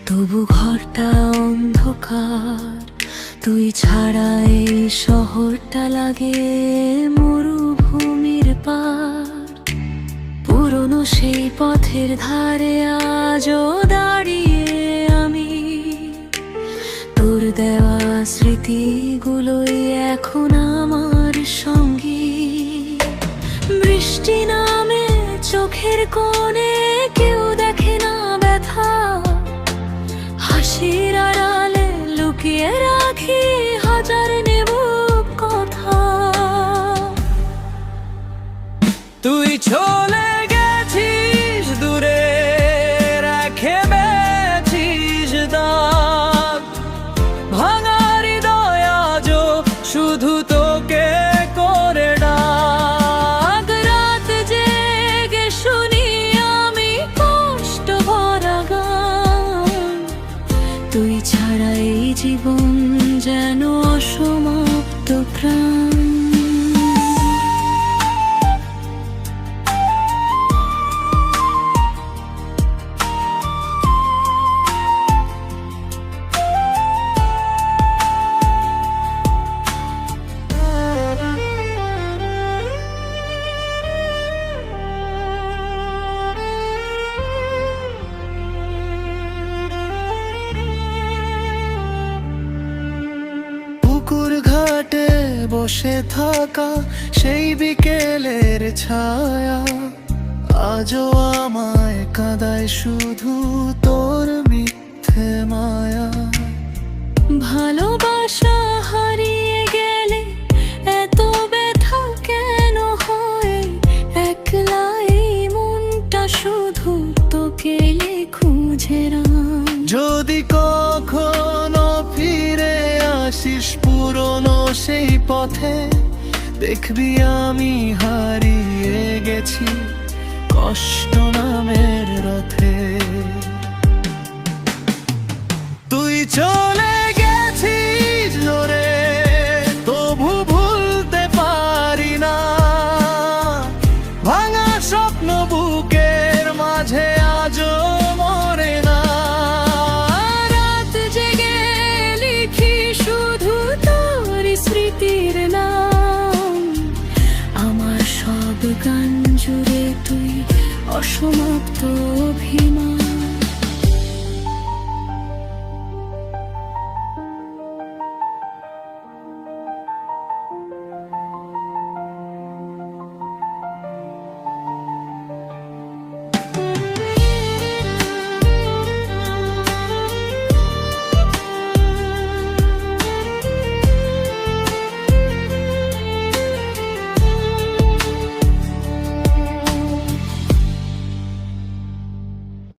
তবু ঘরটা অন্ধকার, তুই ছাড়া এই শহরটা লাগে মরুভূমির পার। পুরনো সেই পথের ধারে আজও দাঁড়িয়ে আমি, তোর দেওয়া স্মৃতিগুলোই এখন আমার সঙ্গী। বৃষ্টি নামে চোখের কোণে, কেউ দেখে না ব্যথা, হাসির আড়ালে লুকিয়ে রাখি হাজার নেবুক কথা। তুই চলে গেছিস দূরে, রেখে বেছিস দাগ, ভাঙা হৃদয় আজও শুধু তোকে করে ডাক। রাত জেগে শুনি আমি কষ্ট ভরা গান, তুই ছাড়া এই জীবন যেন অসমাপ্ত প্রাণ। পুকুর ঘাটে বসে থাকা সেই বিকেলের ছায়া আজও আমায় কাঁদায়, শুধু তোর মিথ্যে মায়া। ভালোবাসা হারিয়ে গেলে এত ব্যথা কেন হয়? একলা এই মনটা শুধু তোকে খুঁজে রাম। যদি কখনো ফিরে আসিস পুরনো সেই পথে, দেখবি আমি হারিয়ে গেছি কষ্ট নামের রথে। তুই চলে গেছিস জোরে, তবু ভুলতে পারি না, ভাঙা স্বপ্ন বুকের মাঝে আজও মরে না। রাত জেগে লিখি শুধু তোর স্মৃতির নাম, আমার সব গান জুড়ে তুই অসমাপ্ত অভিমান।